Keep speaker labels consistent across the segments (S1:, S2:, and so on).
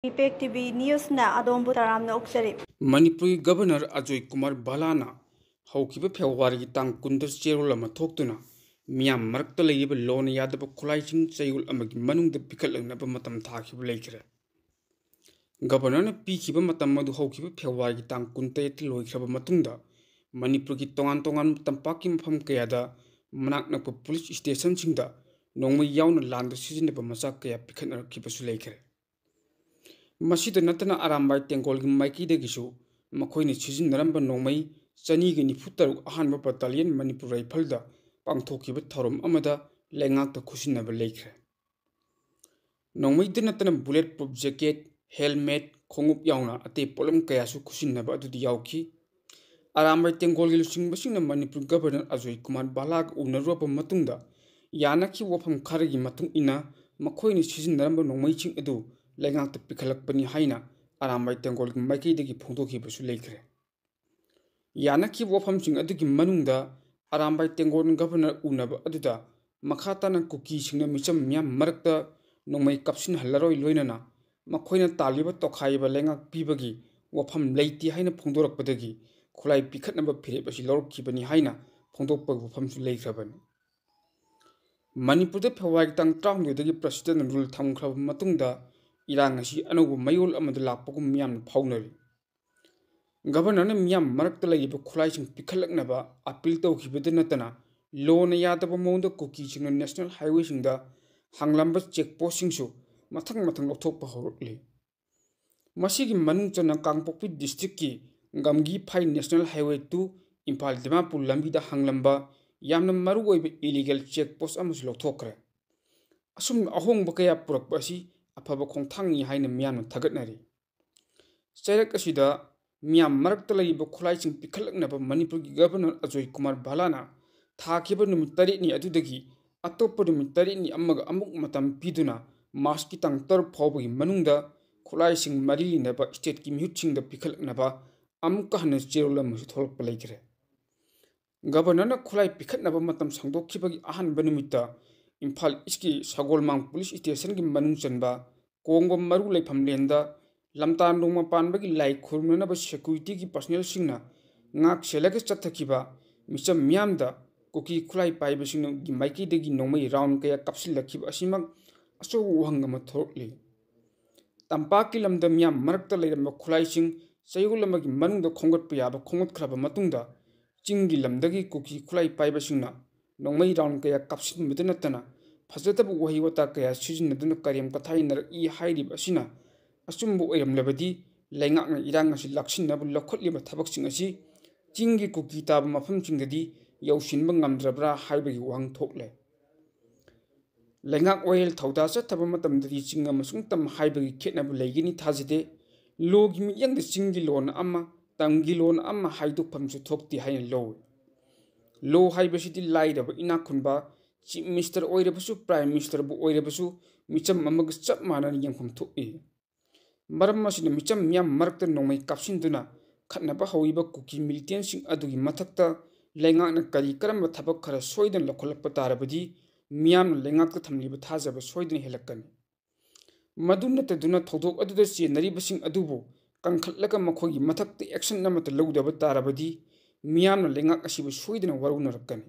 S1: ꯏꯄꯦꯛ TV ꯅ꯭ꯌꯨꯁꯅ ꯑꯗꯣꯝꯕꯨ ꯇꯔꯥꯝꯅ ꯑꯣꯛꯆꯔꯤ꯫
S2: ꯃꯅꯤꯄꯨꯔꯒꯤ ꯒꯕꯔꯅꯔ ꯑꯖꯣꯏ ꯀꯨꯃꯥꯔ ꯕꯥꯂꯥꯅ ꯍꯧꯈꯤꯕ ꯐꯦꯕ꯭ꯔꯨꯋꯥꯔꯤꯒꯤ ꯇꯥꯡ 10ꯗ ꯆꯦꯔꯣꯜ ꯑꯃ ꯊꯣꯛꯇꯨꯅ ꯃꯤꯌꯥꯝ ꯃꯔꯛꯇ ꯂꯩꯔꯤꯕ ꯂꯣꯟꯅ ꯌꯥꯗꯕ ꯈꯨꯠꯂꯥꯏꯁꯤꯡ ꯆꯌꯣꯜ ꯑꯃꯒꯤ ꯃꯅꯨꯡꯗ ꯄꯤꯈꯠꯂꯛꯅꯕ ꯃꯇꯝ ꯊꯥꯈꯤꯕ ꯂꯩꯈ꯭ꯔꯦ꯫ ꯒꯕꯔꯅꯔꯅ ꯄꯤꯈꯤꯕ ꯃꯇꯝ ꯑꯗꯨ ꯍꯧꯈꯤꯕ ꯐꯦꯕ꯭ꯔꯨꯋꯥꯔꯤꯒꯤ ꯇꯥꯡ 13ꯇ ꯂꯣꯏꯈ꯭ꯔꯕ ꯃꯇꯨꯡꯗ ꯃꯅꯤꯄꯨꯔꯒꯤ ꯇꯣꯉꯥꯟ ꯇꯣꯉꯥꯟꯕ ꯇꯝꯄꯥꯛꯀꯤ ꯃꯐꯝ ꯀꯌꯥꯗ ꯃꯅꯥꯛ ꯅꯛꯄ ꯄꯨꯂꯤꯁ ꯁ꯭ꯇꯦꯁꯟꯁꯤꯡꯗ ꯅꯣꯡꯃꯩ ꯌꯥꯎꯅ ꯂꯥꯟꯗ ꯁꯤꯖꯤꯟꯅꯕ ꯃꯆꯥꯛ ꯀꯌꯥ ꯄꯤꯈꯠꯅꯔꯛꯈꯤꯕꯁꯨ ꯂꯩꯈ꯭ꯔꯦ꯫ ꯃꯁꯤꯗ ꯅꯠꯇꯅ ꯑꯔꯥꯝꯕꯥꯏ ꯇꯦꯡꯒꯣꯜꯒꯤ ꯃꯥꯏꯀꯩꯗꯒꯤꯁꯨ ꯃꯈꯣꯏꯅ ꯁꯤꯖꯤꯟꯅꯔꯝꯕ ꯅꯣꯡꯃꯩ 293 ꯑꯍꯥꯟꯕ ꯕꯠꯇꯥꯂꯤꯌꯟ ꯃꯅꯤꯄꯨꯔ ꯔꯥꯏꯐꯜꯗ ꯄꯥꯡꯊꯣꯛꯈꯤꯕ ꯊꯧꯔꯝ ꯑꯃꯗ ꯂꯩꯉꯥꯛꯇ ꯈꯨꯠꯁꯤꯟꯅꯕ ꯂꯩꯈ꯭ꯔꯦ꯫ ꯅꯣꯡꯃꯩꯗ ꯅꯠꯇꯅ ꯕꯨꯂꯦꯠ ꯄ꯭ꯔꯨꯐ ꯖꯦꯀꯦꯠ, ꯍꯦꯜꯃꯦꯠ, ꯈꯣꯡꯎꯞ ꯌꯥꯎꯅ ꯑꯇꯩ ꯄꯣꯠꯂꯝ ꯀꯌꯥꯁꯨ ꯈꯨꯠꯁꯤꯟꯅꯕ ꯑꯗꯨꯗ ꯌꯥꯎꯈꯤ꯫ ꯑꯔꯥꯝꯕꯥꯏ ꯇꯦꯡꯒꯣꯜꯒꯤ ꯂꯨꯆꯤꯡꯕꯁꯤꯡꯅ ꯃꯅꯤꯄꯨꯔ ꯒꯕꯔꯅꯔ ꯑꯖꯣꯏ ꯀꯨꯃꯥꯔ ꯕꯥꯂꯥꯒ ꯎꯅꯔꯨꯔꯕ ꯃꯇꯨꯡꯗ ꯌꯥꯅꯈꯤꯕ ꯋꯥꯐꯝ ꯈꯔꯒꯤ ꯃꯇꯨꯡ ꯏꯟꯅ ꯃꯈꯣꯏꯅ ꯁꯤꯖꯤꯟꯅꯔꯝꯕ ꯅꯣꯡꯃꯩꯁꯤꯡ ꯑꯗꯨ ꯂꯩꯉꯥꯛꯇ ꯄꯤꯈꯠꯂꯛꯄꯅꯤ ꯍꯥꯏꯅ ꯑꯔꯥꯝꯕꯥꯏ ꯇꯦꯡꯒꯣꯜꯒꯤ ꯃꯥꯏꯀꯩꯗꯒꯤ ꯐꯣꯡꯗꯣꯛꯈꯤꯕꯁꯨ ꯂꯩꯈ꯭ꯔꯦ꯫ ꯌꯥꯅꯈꯤꯕ ꯋꯥꯐꯝꯁꯤꯡ ꯑꯗꯨꯒꯤ ꯃꯅꯨꯡꯗ ꯑꯔꯥꯝꯕꯥꯏ ꯇꯦꯡꯒꯣꯜ ꯒꯕꯔꯅꯔ ꯎꯅꯕ ꯑꯗꯨꯗ ꯃꯈꯥ ꯇꯥꯅ ꯀꯨꯀꯤꯁꯤꯡꯅ ꯃꯤꯆꯝ ꯃꯤꯌꯥꯝ ꯃꯔꯛꯇ ꯅꯣꯡꯃꯩ ꯀꯥꯞꯁꯤꯟꯍꯜꯂꯔꯣꯏ, ꯂꯣꯏꯅꯅ ꯃꯈꯣꯏꯅ ꯇꯥꯜꯂꯤꯕ ꯇꯣꯈꯥꯏꯕ ꯂꯩꯉꯥꯛ ꯄꯤꯕꯒꯤ ꯋꯥꯐꯝ ꯂꯩꯇꯦ ꯍꯥꯏꯅ ꯐꯣꯡꯗꯣꯔꯛꯄꯗꯒꯤ ꯈꯨꯠꯂꯥꯏ ꯄꯤꯈꯠꯅꯕ ꯐꯤꯔꯦꯞ ꯑꯁꯤ ꯂꯧꯔꯛꯈꯤꯕꯅꯤ ꯍꯥꯏꯅ ꯐꯣꯡꯗꯣꯛꯄꯒꯤ ꯋꯥꯐꯝꯁꯨ ꯂꯩꯈ꯭ꯔꯕꯅꯤ꯫ ꯃꯅꯤꯄꯨꯔꯗ ꯐꯦꯕ꯭ꯔꯨꯋꯥꯔꯤ ꯇꯥꯡ 12ꯗꯒꯤ ꯄ꯭ꯔꯁꯤꯗꯦꯟꯠꯅ ꯔꯨꯜ ꯊꯝꯈ꯭ꯔꯕ ꯃꯇꯨꯡꯗ ꯏꯔꯥꯡ ꯑꯁꯤ ꯑꯅꯧꯕ ꯃꯌꯣꯜ ꯑꯃꯗ ꯂꯥꯛꯄꯒꯨꯝ ꯃꯤꯌꯥꯝꯅ ꯐꯥꯎꯅꯔꯤ꯫ ꯒꯕꯔꯅꯔꯅ ꯃꯤꯌꯥꯝ ꯃꯔꯛꯇ ꯂꯩꯔꯤꯕ ꯈꯨꯠꯂꯥꯏꯁꯤꯡ ꯄꯤꯈꯠꯂꯛꯅꯕ ꯑꯄꯤꯜ ꯇꯧꯈꯤꯕꯗ ꯅꯠꯇꯅ ꯂꯣꯅ ꯌꯥꯗꯕ ꯃꯑꯣꯡꯗ ꯀꯨꯀꯤꯁꯤꯡꯅ ꯅꯦꯁꯅꯦꯜ ꯍꯥꯏꯋꯦꯁꯤꯡꯗ ꯍꯥꯡꯂꯝꯕ ꯆꯦꯛꯄꯣꯁꯠꯁꯤꯡꯁꯨ ꯃꯊꯪ ꯃꯊꯪ ꯂꯧꯊꯣꯛꯄ ꯍꯧꯔꯛꯂꯤ꯫ ꯃꯁꯤꯒꯤ ꯃꯅꯨꯡ ꯆꯟꯅ ꯀꯥꯡꯄꯣꯛꯄꯤ ꯗꯤꯁꯇ꯭ꯔꯤꯛꯀꯤ ꯒꯝꯒꯤ ꯐꯥꯏ ꯅꯦꯁꯅꯦꯜ ꯍꯥꯏꯋꯦ 2 ꯏꯝꯐꯥꯜ ꯗꯤꯃꯥꯄꯨꯔ ꯂꯝꯕꯤꯗ ꯍꯥꯡꯂꯝꯕ ꯌꯥꯝꯅ ꯃꯔꯨꯑꯣꯏꯕ ꯏꯂꯤꯒꯦꯜ ꯆꯦꯛꯄꯣꯁꯠ ꯑꯃꯁꯨ ꯂꯧꯊꯣꯛꯈ꯭ꯔꯦ꯫ ꯑꯁꯨꯝꯅ ꯑꯍꯣꯡꯕ ꯀꯌꯥ ꯄꯨꯔꯛꯄ ꯑꯁꯤ ꯑꯐꯕ ꯈꯣꯡꯊꯥꯡꯅꯤ ꯍꯥꯏꯅ ꯃꯤꯌꯥꯝꯅ ꯊꯥꯒꯠꯅꯔꯤ꯫ ꯆꯩꯔꯛ ꯑꯁꯤꯗ ꯃꯤꯌꯥꯝ ꯃꯔꯛꯇ ꯂꯩꯔꯤꯕ ꯈꯨꯠꯂꯥꯏꯁꯤꯡ ꯄꯤꯈꯠꯂꯛꯅꯕ ꯃꯅꯤꯄꯨꯔꯒꯤ ꯒꯕꯔꯅꯔ ꯑꯖꯣꯏ ꯀꯨꯃꯥꯔ ꯕꯥꯂꯥꯅ ꯊꯥꯈꯤꯕ ꯅꯨꯃꯤꯠ 9ꯅꯤ ꯑꯗꯨꯗꯒꯤ ꯑꯇꯣꯞꯄ ꯅꯨꯃꯤꯠ 9ꯅꯤ ꯑꯃꯒ ꯑꯃꯨꯛ ꯃꯇꯝ ꯄꯤꯗꯨꯅ ꯃꯥꯔꯆꯀꯤ ꯇꯥꯡ 6 ꯐꯥꯎꯕꯒꯤ ꯃꯅꯨꯡꯗ ꯈꯨꯠꯂꯥꯏꯁꯤꯡ ꯃꯔꯤ ꯂꯩꯅꯕ ꯁ꯭ꯇꯦꯠꯀꯤ ꯃꯤꯍꯨꯠꯁꯤꯡꯗ ꯄꯤꯈꯠꯂꯛꯅꯕ ꯑꯃꯨꯛꯀ ꯍꯟꯅ ꯆꯦꯔꯣꯜ ꯑꯃꯁꯨ ꯊꯣꯛꯂꯛꯄ ꯂꯩꯈ꯭ꯔꯦ꯫ ꯒꯕꯔꯅꯔꯅ ꯈꯨꯠꯂꯥꯏ ꯄꯤꯈꯠꯅꯕ ꯃꯇꯝ ꯁꯥꯡꯗꯣꯛꯈꯤꯕꯒꯤ ꯑꯍꯥꯟꯕ ꯅꯨꯃꯤꯠꯇ ꯏꯝꯐꯥꯜ ꯏꯁꯀꯤ ꯁꯒꯣꯜꯃꯥꯡ ꯄꯨꯂꯤꯁ ꯁ꯭ꯇꯦꯁꯟꯒꯤ ꯃꯅꯨꯡ ꯆꯟꯕ ꯀꯣꯡꯕ ꯃꯔꯨ ꯂꯩꯐꯝ ꯂꯦꯟꯗ ꯂꯝꯇꯥ ꯅꯣꯡꯃ ꯄꯥꯟꯕꯒꯤ ꯂꯥꯏ ꯈꯨꯔꯨꯝꯅꯅꯕ ꯁꯦꯀ꯭ꯌꯨꯔꯤꯇꯤꯒꯤ ꯄꯔꯁꯣꯅꯦꯜꯁꯤꯡꯅ ꯉꯥꯛ ꯁꯦꯜꯂꯒ ꯆꯠꯊꯈꯤꯕ ꯃꯤꯆꯝ ꯃꯤꯌꯥꯝꯗ ꯀꯨꯀꯤ ꯈꯨꯠꯂꯥꯏ ꯄꯥꯏꯕꯁꯤꯡꯒꯤ ꯃꯥꯏꯀꯩꯗꯒꯤ ꯅꯣꯡꯃꯩ ꯔꯥꯎꯟ ꯀꯌꯥ ꯀꯥꯞꯁꯤꯜꯂꯛꯈꯤꯕ ꯑꯁꯤꯃꯛ ꯑꯆꯧꯕ ꯋꯥꯍꯪ ꯑꯃ ꯊꯣꯛꯂꯛꯂꯤ꯫ ꯇꯝꯄꯥꯛꯀꯤ ꯂꯝꯗ ꯃꯤꯌꯥꯝ ꯃꯔꯛꯇ ꯂꯩꯔꯝꯕ ꯈꯨꯠꯂꯥꯏꯁꯤꯡ ꯆꯌꯣꯜ ꯑꯃꯒꯤ ꯃꯅꯨꯡꯗ ꯈꯣꯝꯒꯠꯄ ꯌꯥꯕ ꯈꯣꯝꯒꯠꯈ꯭ꯔꯕ ꯃꯇꯨꯡꯗ ꯆꯤꯡꯒꯤ ꯂꯝꯗꯒꯤ ꯀꯨꯀꯤ ꯈꯨꯠꯂꯥꯏ ꯄꯥꯏꯕꯁꯤꯡꯅ ꯅꯣꯡꯃꯩ ꯔꯥꯎꯟ ꯀꯌꯥ ꯀꯥꯞꯁꯤꯟꯕꯗ ꯅꯠꯇꯅ ꯐꯖꯗꯕ ꯋꯥꯍꯩ ꯋꯥꯇꯥ ꯀꯌꯥ ꯁꯤꯖꯤꯟꯅꯗꯨꯅ ꯀꯔꯦꯝ ꯀꯊꯥꯏꯅꯔꯛꯏ ꯍꯥꯏꯔꯤꯕ ꯑꯁꯤꯅ ꯑꯆꯨꯝꯕ ꯑꯣꯏꯔꯝꯂꯕꯗꯤ ꯂꯩꯉꯥꯛꯅ ꯏꯔꯥꯡ ꯑꯁꯤ ꯂꯥꯛꯁꯤꯟꯅꯕ ꯂꯧꯈꯠꯂꯤꯕ ꯊꯕꯛꯁꯤꯡ ꯑꯁꯤ ꯆꯤꯡꯒꯤ ꯀꯨꯀꯤ ꯇꯥꯕ ꯃꯐꯝꯁꯤꯡꯗꯗꯤ ꯌꯧꯁꯤꯟꯕ ꯉꯝꯗ꯭ꯔꯕ꯭ꯔꯥ ꯍꯥꯏꯕꯒꯤ ꯋꯥꯍꯪ ꯊꯣꯛꯂꯦ꯫ ꯂꯩꯉꯥꯛ ꯋꯥꯌꯦꯜ ꯊꯧꯗꯥ ꯆꯠꯊꯕ ꯃꯇꯝꯗꯗꯤ ꯆꯤꯡ ꯑꯃꯁꯨꯡ ꯇꯝ ꯍꯥꯏꯕꯒꯤ ꯈꯦꯠꯅꯕ ꯂꯩꯒꯅꯤ ꯊꯥꯖꯗꯦ꯫ ꯂꯣꯒꯤ ꯃꯤꯠꯌꯦꯡꯗ ꯆꯤꯡꯒꯤ ꯂꯣꯟ ꯑꯃ, ꯇꯝꯒꯤ ꯂꯣꯟ ꯑꯃ ꯍꯥꯏꯗꯣꯛꯐꯝꯁꯨ ꯊꯣꯛꯇꯦ ꯍꯥꯏꯅ ꯂꯧꯏ꯫ ꯂꯣ ꯍꯥꯏꯕꯁꯤꯗꯤ ꯂꯥꯏꯔꯕ ꯏꯅꯥꯛ ꯈꯨꯟꯕ, ꯆꯤꯐ ꯃꯤꯅꯤꯁꯇꯔ ꯑꯣꯏꯔꯕꯁꯨ ꯄ꯭ꯔꯥꯏꯝ ꯃꯤꯅꯤꯁꯇꯔꯕꯨ ꯑꯣꯏꯔꯕꯁꯨ ꯃꯤꯆꯝ ꯑꯃꯒ ꯆꯞ ꯃꯥꯟꯅꯅ ꯌꯦꯡꯐꯝ ꯊꯣꯛꯏ꯫ ꯃꯔꯝ ꯑꯁꯤꯅ ꯃꯤꯆꯝ ꯃꯤꯌꯥꯝ ꯃꯔꯛꯇ ꯅꯣꯡꯃꯩ ꯀꯥꯞꯁꯤꯟꯗꯨꯅ ꯈꯠꯅꯕ ꯍꯧꯔꯤꯕ ꯀꯨꯀꯤ ꯃꯤꯂꯤꯇꯦꯟꯠꯁꯤꯡ ꯑꯗꯨꯒꯤ ꯃꯊꯛꯇ ꯂꯩꯉꯥꯛꯅ ꯀꯔꯝꯕ ꯊꯕꯛ ꯈꯔ ꯁꯣꯏꯗꯅ ꯂꯧꯈꯠꯂꯛꯄ ꯇꯥꯔꯕꯗꯤ ꯃꯤꯌꯥꯝꯅ ꯂꯩꯉꯥꯛꯇ ꯊꯝꯂꯤꯕ ꯊꯥꯖꯕ ꯁꯣꯏꯗꯅ ꯍꯦꯜꯂꯛꯀꯅꯤ꯫ ꯃꯗꯨ ꯅꯠꯇꯗꯨꯅ ꯊꯧꯗꯣꯛ ꯑꯗꯨꯗ ꯆꯦꯟꯅꯔꯤꯕꯁꯤꯡ ꯑꯗꯨꯕꯨ ꯀꯟꯈꯠꯂꯒ ꯃꯈꯣꯏꯒꯤ ꯃꯊꯛꯇ ꯑꯦꯛꯁꯟ ꯑꯃꯠꯇ ꯂꯧꯗꯕ ꯇꯥꯔꯕꯗꯤ ꯃꯤꯌꯥꯝꯅ ꯂꯩꯉꯥꯛ ꯑꯁꯤꯕꯨ ꯁꯣꯏꯗꯅ ꯋꯥꯔꯧꯅꯔꯛꯀꯅꯤ꯫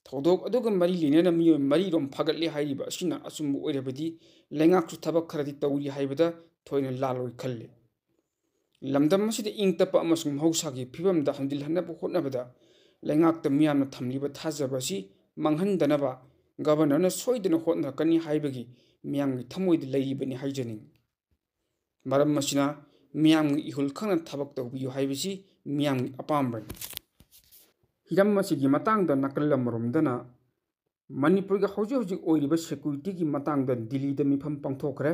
S2: ꯊꯧꯗꯣꯛ ꯑꯗꯨꯒ ꯃꯔꯤ ꯂꯩꯅꯅ ꯃꯤꯑꯣꯏ 4ꯔꯣꯝ ꯐꯥꯒꯠꯂꯦ ꯍꯥꯏꯔꯤꯕ ꯑꯁꯤꯅ ꯑꯆꯨꯝꯕ ꯑꯣꯏꯔꯕꯗꯤ ꯂꯩꯉꯥꯛꯁꯨ ꯊꯕꯛ ꯈꯔꯗꯤ ꯇꯧꯔꯤ ꯍꯥꯏꯕꯗ ꯊꯣꯏꯅ ꯂꯥꯜꯂꯣꯏ ꯈꯜꯂꯤ꯫ ꯂꯝꯗꯝ ꯑꯁꯤꯗ ꯏꯪ ꯇꯞꯄ ꯑꯃꯁꯨꯡ ꯃꯍꯧꯁꯥꯒꯤ ꯐꯤꯕꯝꯗ ꯍꯟꯖꯤꯜꯍꯟꯅꯕ ꯍꯣꯠꯅꯕꯗ ꯂꯩꯉꯥꯛꯇ ꯃꯤꯌꯥꯝꯅ ꯊꯝꯂꯤꯕ ꯊꯥꯖꯕ ꯑꯁꯤ ꯃꯥꯡꯍꯟꯗꯅꯕ ꯒꯕꯔꯅꯔꯅ ꯁꯣꯏꯗꯅ ꯍꯣꯠꯅꯔꯛꯀꯅꯤ ꯍꯥꯏꯕꯒꯤ ꯃꯤꯌꯥꯝꯒꯤ ꯊꯃꯣꯏꯗ ꯂꯩꯔꯤꯕꯅꯤ ꯍꯥꯏꯖꯅꯤꯡꯏ꯫ ꯃꯔꯝ ꯑꯁꯤꯅ ꯃꯤꯌꯥꯝꯒꯤ ꯏꯍꯨꯜ ꯈꯪꯅ ꯊꯕꯛ ꯇꯧꯕꯤꯌꯨ ꯍꯥꯏꯕꯁꯤ ꯃꯤꯌꯥꯝꯒꯤ ꯑꯄꯥꯝꯕꯅꯤ꯫ ꯍꯤꯔꯝ ꯑꯁꯤꯒꯤ ꯃꯇꯥꯡꯗ ꯅꯥꯀꯜ ꯑꯃꯔꯣꯝꯗꯅ ꯃꯅꯤꯄꯨꯔꯒꯤ ꯍꯧꯖꯤꯛ ꯍꯧꯖꯤꯛ ꯑꯣꯏꯔꯤꯕ ꯁꯦꯀ꯭ꯌꯨꯔꯤꯇꯤꯒꯤ ꯃꯇꯥꯡꯗ ꯗꯤꯜꯂꯤꯗ ꯃꯤꯐꯝ ꯄꯥꯡꯊꯣꯛꯈ꯭ꯔꯦ꯫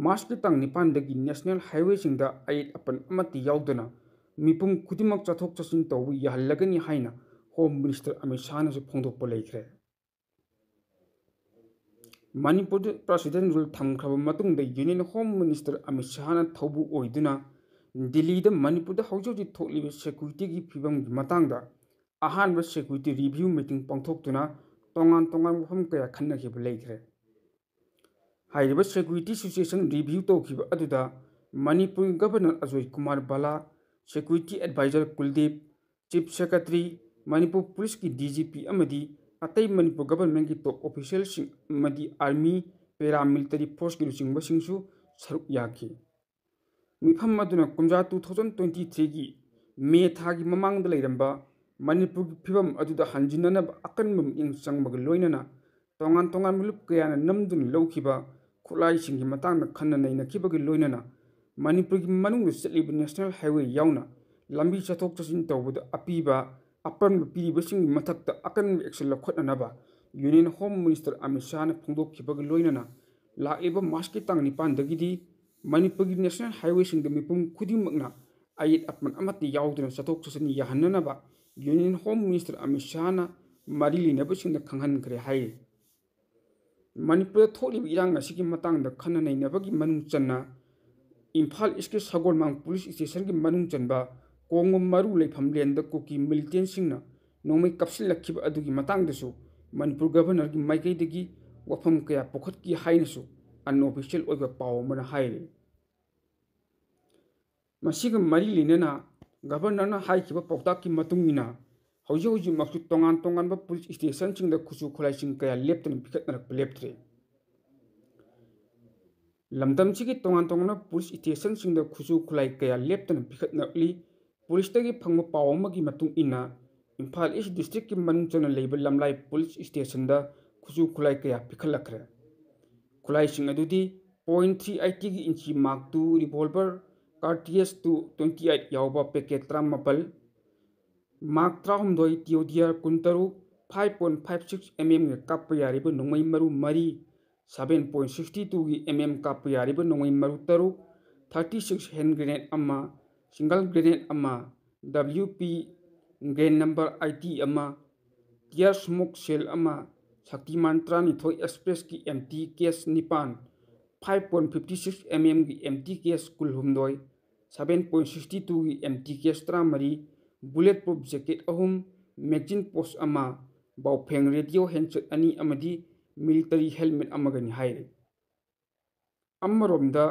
S2: ꯃꯥꯔꯆꯀꯤ ꯇꯥꯡ 9ꯗꯒꯤ ꯅꯦꯁꯅꯦꯜ ꯍꯥꯏꯋꯦꯁꯤꯡꯗ ꯑꯌꯦꯠ ꯑꯄꯟ ꯑꯃꯠꯇ ꯌꯥꯎꯗꯅ ꯃꯤꯄꯨꯝ ꯈꯨꯗꯤꯡꯃꯛ ꯆꯠꯊꯣꯛ ꯆꯠꯁꯤꯟ ꯇꯧꯕ ꯌꯥꯍꯜꯂꯒꯅꯤ ꯍꯥꯏꯅ ꯍꯣꯝ ꯃꯤꯅꯤꯁꯇꯔ ꯑꯃꯤꯠ ꯁꯥꯍꯅꯁꯨ ꯐꯣꯡꯗꯣꯛꯄ ꯂꯩꯈ꯭ꯔꯦ꯫ ꯃꯅꯤꯄꯨꯔꯗ ꯄ꯭ꯔꯁꯤꯗꯦꯟꯠ ꯔꯨꯜ ꯊꯝꯈ꯭ꯔꯕ ꯃꯇꯨꯡꯗ ꯌꯨꯅꯤꯌꯟ ꯍꯣꯝ ꯃꯤꯅꯤꯁꯇꯔ ꯑꯃꯤꯠ ꯁꯥꯍꯅ ꯊꯧꯕꯨ ꯑꯣꯏꯗꯨꯅ ꯗꯤꯜꯂꯤꯗ ꯃꯅꯤꯄꯨꯔꯗ ꯍꯧꯖꯤꯛ ꯍꯧꯖꯤꯛ ꯊꯣꯛꯂꯤꯕ ꯁꯦꯀ꯭ꯌꯨꯔꯤꯇꯤꯒꯤ ꯐꯤꯕꯝꯒꯤ ꯃꯇꯥꯡꯗ ꯑꯍꯥꯟꯕ ꯁꯦꯀ꯭ꯌꯨꯔꯤꯇꯤ ꯔꯤꯚꯤꯌꯨ ꯃꯤꯇꯤꯡ ꯄꯥꯡꯊꯣꯛꯇꯨꯅ ꯇꯣꯉꯥꯟ ꯇꯣꯉꯥꯟꯕ ꯋꯥꯐꯝ ꯀꯌꯥ ꯈꯟꯅꯈꯤꯕ ꯂꯩꯈ꯭ꯔꯦ꯫ हाइरिबा सिक्योरिटी सिचुएशन रिव्यू तौखिबा अदुदा Manipur governor Ajay Kumar Bhalla, security adviser Kuldeep, chief secretary Manipur police की डीजीपी अमदी अतई मणिपुर गवर्नमेंट की टॉप ऑफिशियल अमदी आर्मी पैरामिलिटरी फोर्स की लुचिंगबसिंगसु सरुक याखी। मिफम अदुना कुमजा 2023 की मे थागी ममांगदा लेरंबा मणिपुर की फिवम अदुदा हंजिननब अकनब मिंग संगबग लोइनना तोंगान तोंगान मुलुप कयाना नमदुन लौखिबा खुलाइसिंग की मतंग खन्ना नैनखिबग लोइनना मणिपुर की मनुंग चलिब नेशनल हाईवे याउना लंबी चथोक चसिन तौबद अपीबा अपन पीबसिंग मथक्ता अकन एक्शन लखोटनबा union home minister Amit Shah ने फोंदोखिबग लोइनना लाइबा मार्च की तांग निपानदगिदी मणिपुर की नेशनल हाईवे सिंग मिपुम खुदिमकना अयित अपन अमति याउदना चथोक चसिन याहन्ननबा union home minister Amit Shah ने मरी लिनबसिंग खंगहनखरे हाय। मणिपुर थोलिब इरांग असिगी मतंग खन्ना नैनबगी मनुंग चन्ना इम्फाल इसके सगोलमांग पुलिस स्टेशन की मनुंग चनबा कोंगो मरु लेफम लेंद कुकी मिलिटेंट सिंगना नोंमै कपसिलखिब अदुगी मतंगदसु मणिपुर गवर्नर की माइकैदगी वफम कया पोखत की हाइनसु अनऑफिशियल ओइबा पाव मना हाइरे। मसिग मरी लिनना गवर्नरना हाइखिबा पौताक की मतुंगिना हौजी हौजी मक्सु तोंगान तोंगानबा पुलिस स्टेशन सिंगदा खुसु खुलाइसिंग कया लेप्तन पिखतनरक लेप्त्रे। लमदमसिगी तोंगान तोंगान पुलिस स्टेशन सिंगदा खुसु खुलाई कया लेप्तन पिखतनरली पुलिस तगी फंगबा पाव अमगी मतुंग इना इम्फाल ईस्ट डिस्ट्रिक्ट की मनुंग चना लेबा लमलाई पुलिस स्टेशन दा खुसु खुलाई कया पिखलखरे। खुलाइसिंग अदुदी .380 की इंची मार्क 2 रिवॉल्वर कार्टिएज 28 यावबा पैकेट 34 मार्क 38 टियोडियर 13 5.56 mm काप्पा यारिबा नोंमै मरु मरी 7.62 की mm काप्पा यारिबा नोंमै मरु तरुक 36 हैंड ग्रेनेड अमा सिंगल ग्रेनेड अमा WP ग्रेन नंबर IT अमा टियर स्मोक सेल अमा शक्तिमान 32 एक्सप्रेस की MT केस 9 5.56 mm की MT केस कुल हुमदोय 7.62 की MT case 13 bullet proof jacket अहुम magazine post अमा बाउफेंग रेडियो हैंडसेट अनि अमदी मिलिटरी हेलमेट अमगनी हाइरे। अमरोमदा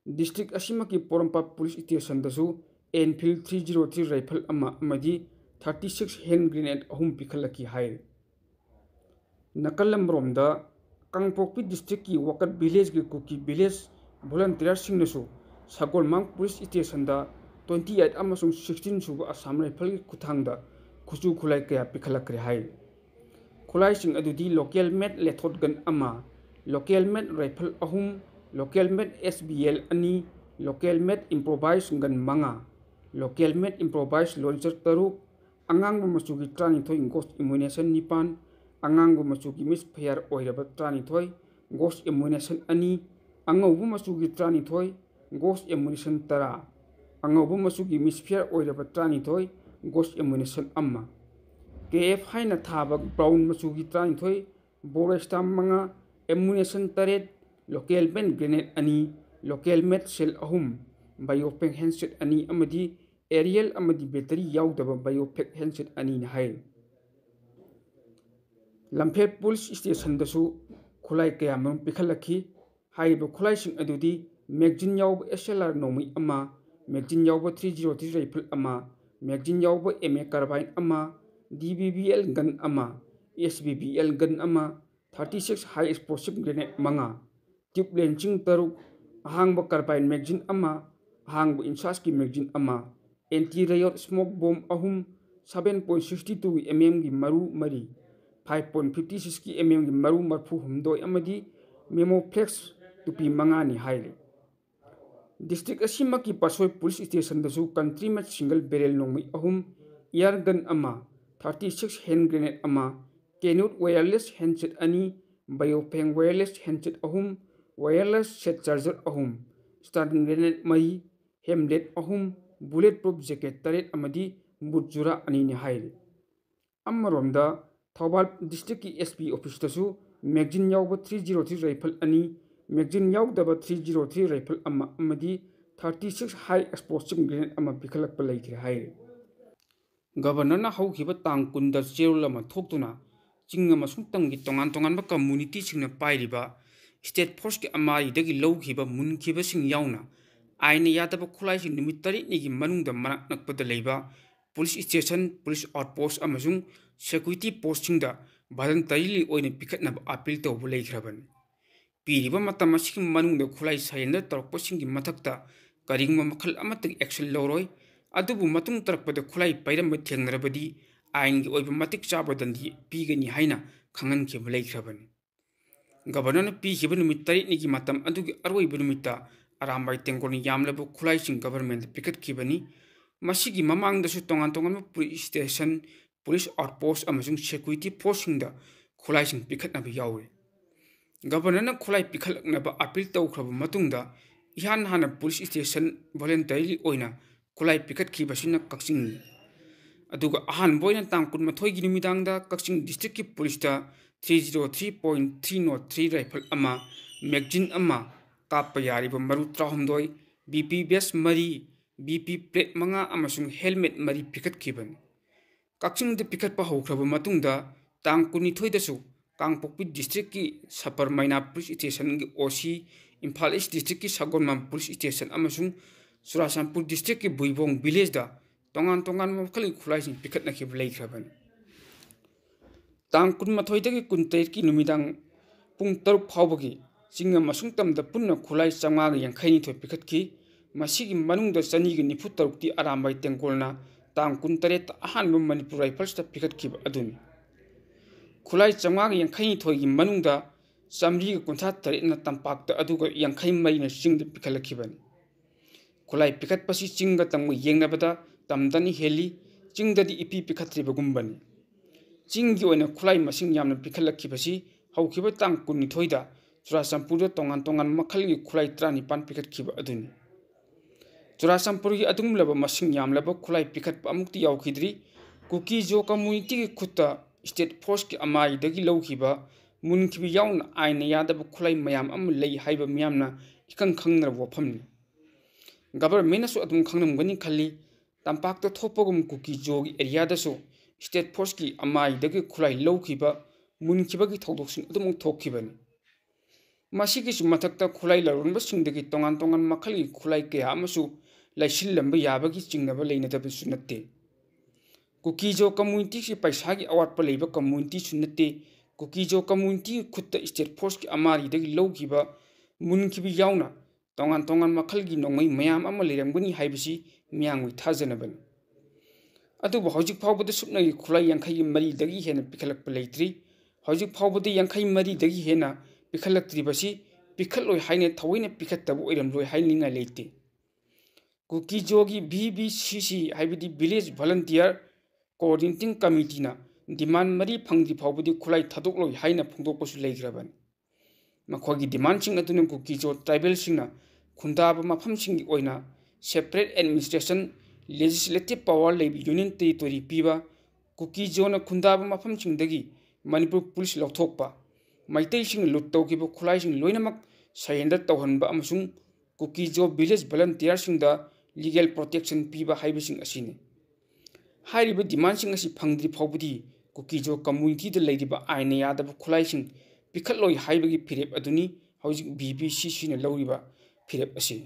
S2: डिस्ट्रिक्ट असिमकी पोरमपाट पुलिस स्टेशन दसु एनफील्ड 303 राइफल अमदी 36 हैंड ग्रेनेड अहुम पिखलकी हाइरे। नकलमरोमदा कांगपोक्पी डिस्ट्रिक्ट की वकत विलेज की कुकी विलेज वॉलंटियर सिंगनसु सगोलमांग पुलिस स्टेशन दा 28 अमसुंग 16 सुबा असम राइफल की खुथांगदा खुसु खुलाई कया पिखलखरे हाय। खुलाइसिंग अदुदी लोकल मेड लेथोड गन अमा लोकल मेड राइफल अहुम लोकल मेड SBL अनि लोकल मेड इम्प्रोवाइज गन मंगा लोकल मेड इम्प्रोवाइज लॉन्चर तरुक अंगांग मचुगी 32 गोस्ट इम्यूनेशन 9 अंगांग मचुगी मिस फेयर ओइरबा 32 गोस्ट इम्यूनेशन अनि अंगौबु मचुगी 32 गोस्ट इम्यूनेशन 10 अंगौबु मचुगी मिस फेयर ओइरबा 32 गोस्ट इम्यूनेशन अम्मा KF हाइना थाबा ब्राउन मचुगी 32 बोरेस्टा मंगा इम्यूनेशन 3 लोकल मेड ग्रेनेड अनि लोकल मेड सेल अहुम बायोपेक हैंडसेट अनि अमदी एरियल अमदी बैटरी याउदबा बायोपेक हैंडसेट अनि हाय। लम्फे पुलिस स्टेशन दसु खुलाई कया मम पिखलखी हाइबा खुलाइसिंग अदुदी मैगजीन याउब SLR नोमी अमा मैगजीन याउब 303 राइफल अमा मैगजीन याउब MA कार्बाइन अमा DBBL गन अमा SBBL गन अमा 36 हाई एक्सप्लोसिव ग्रेनेड मंगा ट्यूब लेंचिंग तरुक अहांब कार्बाइन मैगजीन अमा अहांब इंसास की मैगजीन अमा anti riot smoke bomb अहुम 7.62 mm की मरु मरी 5.56 की mm की मरु मरफू हुमदोय अमदी मेमोफ्लेक्स टुपी मंगानी हाइरे। डिस्ट्रिक्ट असिमकी पासोय पुलिस स्टेशन दसु कंट्री में सिंगल बैरल नोंमै अहुम एयर गन अमा 36 हैंड ग्रेनेड अमा कैन्यूट वायरलेस हैंडसेट अनि बायोपेंग वायरलेस हैंडसेट अहुम वायरलेस सेट चार्जर अहुम स्टार्टिंग ग्रेनेड मई हेमलेट अहुम बुलेट प्रूफ जैकेट 3 अमदी बुट जुरा अनि हाइरे। अमरोमदा थौबाल डिस्ट्रिक्ट की SP ऑफिस दसु मैगजीन याउब 303 राइफल अनि मैगजीन याउदबा 303 राइफल अमा अमदी 36 हाई एक्सप्लोसिव ग्रेनेड अमा पिखलकपा लैखरे हाइरे। गवर्नरना हौखिबा तांग कुंदा चेरुल अमा थोक्तुना चिंग अमा सुंतंगी तोंगान तोंगानबा कम्युनिटी सिंगना पाइरिबा स्टेट फोर्स की अमारी लौखिबा मुनखिबसिंग याउना आईने यादब खुलाइसिंग नुमित तरेटनिगी मनुंगदा मनाक नकपदा लेबा पुलिस स्टेशन पुलिस आउटपोस्ट अमसुंग सिक्योरिटी पोस्टिंगदा voluntarily ओइने पिखतनब अपील तौबु लेख्रबन पीरिबा मतम असिगी मनुंगदा खुलाई सरेंडर तौरपसिंगी मथक्ता करिंगमा मखल अमतगी एक्शन लौरोय अदुबु मतुंग तरपदा खुलाई पैरम थेंगनरबदी आइनगी ओइबा मतिक चाबदंदी पीगनी हाइना खंगनखिब लेख्रबन गवर्नर पीखिब नुमित तरेटनिगी मतम अदुगी अरोइबा नुमित्ता अरामबाई तेंगोलनि यामलबु खुलाइसिंग गवर्नमेंट पिखतखिबनी मसिगी ममांगदसु तोंगान तोंगान पुलिस स्टेशन पुलिस आउटपोस्ट अमसुंग सिक्योरिटी फोर्ससिंगदा खुलाइसिंग पिखतनब याउरे गवर्नर खुलाई पिखलकनब अपील तौख्रब मतुंगदा इहान हाना पुलिस स्टेशन वॉलंटरीली ओइना खुलाई पिखतखिबसिना कक्सिंगनी अदुगा अहानबोइना तांग कुनमथोइगी नुमिदांगदा कक्सिंग डिस्ट्रिक्ट की पुलिसदा 303.303 राइफल अमा मैगजीन अमा काप यारिबा मरु त्राहुमदोय बीपी बेस मरी बीपी प्लेट मंगा अमसुंग हेलमेट मरी पिखतखिबन कक्सिंग दे पिखतपा हौख्रब मतुंगदा तांग कुनिथोइदसु कांगपोक्पी डिस्ट्रिक्ट की सपर मैना पुलिस स्टेशन की ओसी इम्फाल ईस्ट डिस्ट्रिक्ट की सगोनमाम पुलिस स्टेशन अमसुंग चुराचांदपुर डिस्ट्रिक्ट की बुइबोंग विलेज दा तोंगान तोंगान मखल खुलाइसिंग पिखतनखिब लेख्रबन तांग कुनमथोइदगी कुनतेर की नुमिदांग पुंग तरुक फावबगी चिंग अमसुंग तमदा पुन्ना खुलाई 552 पिखतखि मसिगी मनुंगदा चनीगी 93 अरामबाई तेंगोलना तांग कुनतरेत अहानब मणिपुर राइफल्स पिखतखिब अदुनी खुलाई 552 की मनुंगदा चामरीगा कुंथा तरेटना तंपाकता अदुगा 54 चिंग पिखलखिबनी खुलाई पिखतपसी चिंगा तंग येंगनबदा तमदनी हेली चिंगददी इपी पिखत्रिबगुंबनी चिंगी ओइना खुलाई मसिंग यामना पिखलखिबसी हौखिबा तांग कुनिथोइदा चुराचांदपुरदा तोंगान तोंगान मखलगी खुलाई 19 पिखतखिबा अदुनी चुराचांदपुरगी अदुंगलबा मसिंग यामलबा खुलाई पिखतपा अमुक्ति यावखिद्री कुकी जो कम्युनिटी की खुत्ता स्टेट फोर्स की अमाईदगी लौखिबा मुनखिबि याउना आइना यादब खुलाई मयाम अम लई हाइबा मियामना इखंग खंगनर वफमनी गवर्नमेंटसु अदुम खंगनमगनी खल्ली तंपाकता थोपगुम कुकी जोगी एरियादसु स्टेट फोर्स की अमाईदगी खुलाई लौखिबा मुनखिबगी थौदोकसिंग अदुम थोखिबनी मसिगिसु मथक्ता खुलाई लरोनबसिंगदगी तोंगान तोंगान मखलगी खुलाई कया अमसु लाइसिल्लंबा याबगी चिंगनबा लेनदबसु नत्ते कुकीजो कम्युनिटी की पैसा की अवाटप लेबा कम्युनिटी सुनते कुकीजो कम्युनिटी खुद स्टेट फोर्स की अमारीदगी लौखिबा मुनखिबि याउना तोंगान तोंगान मखलगी नोंगै मयाम अमा लेरमगनी हाइबसी मियांगui थाजनबन अदुबो हौजिक फावबद सुपनगी खुलाई 54 हेना पिखलकप लेत्रि हौजिक फावबद 54 हेना पिखलक्त्रिबसी पिखलोय हाइने थवैना पिखत्तब ओइरमलोय हाइनिंगा लेते कुकीजोगी VBCC हाइबदी विलेज वॉलंटियर कोऑर्डिनेटिंग कमिटीना डिमांड मरी फंगदी फावबदी खुलाई थदोकलोय हाइना फोंदोकपसु लेग्रबन मखोगी डिमांडसिंग अदुना कुकीजो ट्राइबलसिंगना खुंदाब मफमसिंगी ओइना सेपरेट एडमिनिस्ट्रेशन लेजिस्लेटिव पावर लेबी यूनियन टेरिटोरी पीबा कुकीजोना खुंदाब मफमसिंगदगी मणिपुर पुलिस लौथोकपा मैतैसिंग लुट तौखिबा खुलाइसिंग लोइनमक सरेंडर तौहनबा अमसुंग कुकीजो विलेज वॉलंटियरसिंगदा लीगल प्रोटेक्शन पीबा हाइबसिंग असिने हाइरिबा डिमांडसिंग असि फंगद्रि फावबदी कुकीजो कम्युनिटीदा लेरिबा आइना यादब खुलाइसिंग पिखलोय हाइबगी फिरेप अदुनी हौजिक VBCC ना लौरिबा फिरेप असि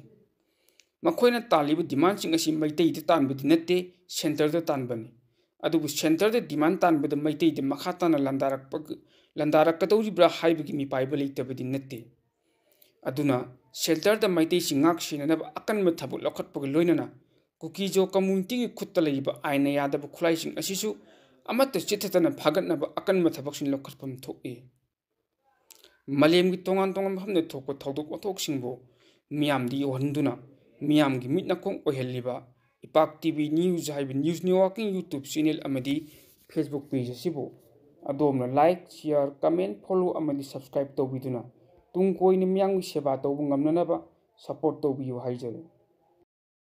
S2: मखोइना तालिबा डिमांडसिंग असि मैतैदा तानबदी नत्ते सेंटरदा तानबनी अदुबु सेंटरदा डिमांड तानबदा मैतैदा मखाताना लंदारकदौरिब्रा हाइबगी मिपाइबा लेतबदी नत्ते अदुना सेंटरदा मैतैसि ngak सिननब अकनब थबुक लखटपग लोइनना कुकीजो कम्युनिटी की खुत्ता लेबा आइना यादब खुलाइसिंग असिसु अमत चिथतना फागतनब अकनब थबकसिन लखटपम थोए मलेमगी तोंगान तोंगान मफमने थोकप थौदोक वथोकसिंगबो मियामदी योहनदुना मियामगी मिटनकोंग ओहेलिबा इपाक टीवी न्यूज हाइब न्यूज नेटवर्किंग यूट्यूब चैनल अमदी फेसबुक पेज असिबो अदोमना लाइक शेयर कमेंट फॉलो अमदी सब्सक्राइब तौबिदुना तुम कोई मियांगगी सेवा तौब ngamnanaba सपोर्ट तौबियो हाइजरे।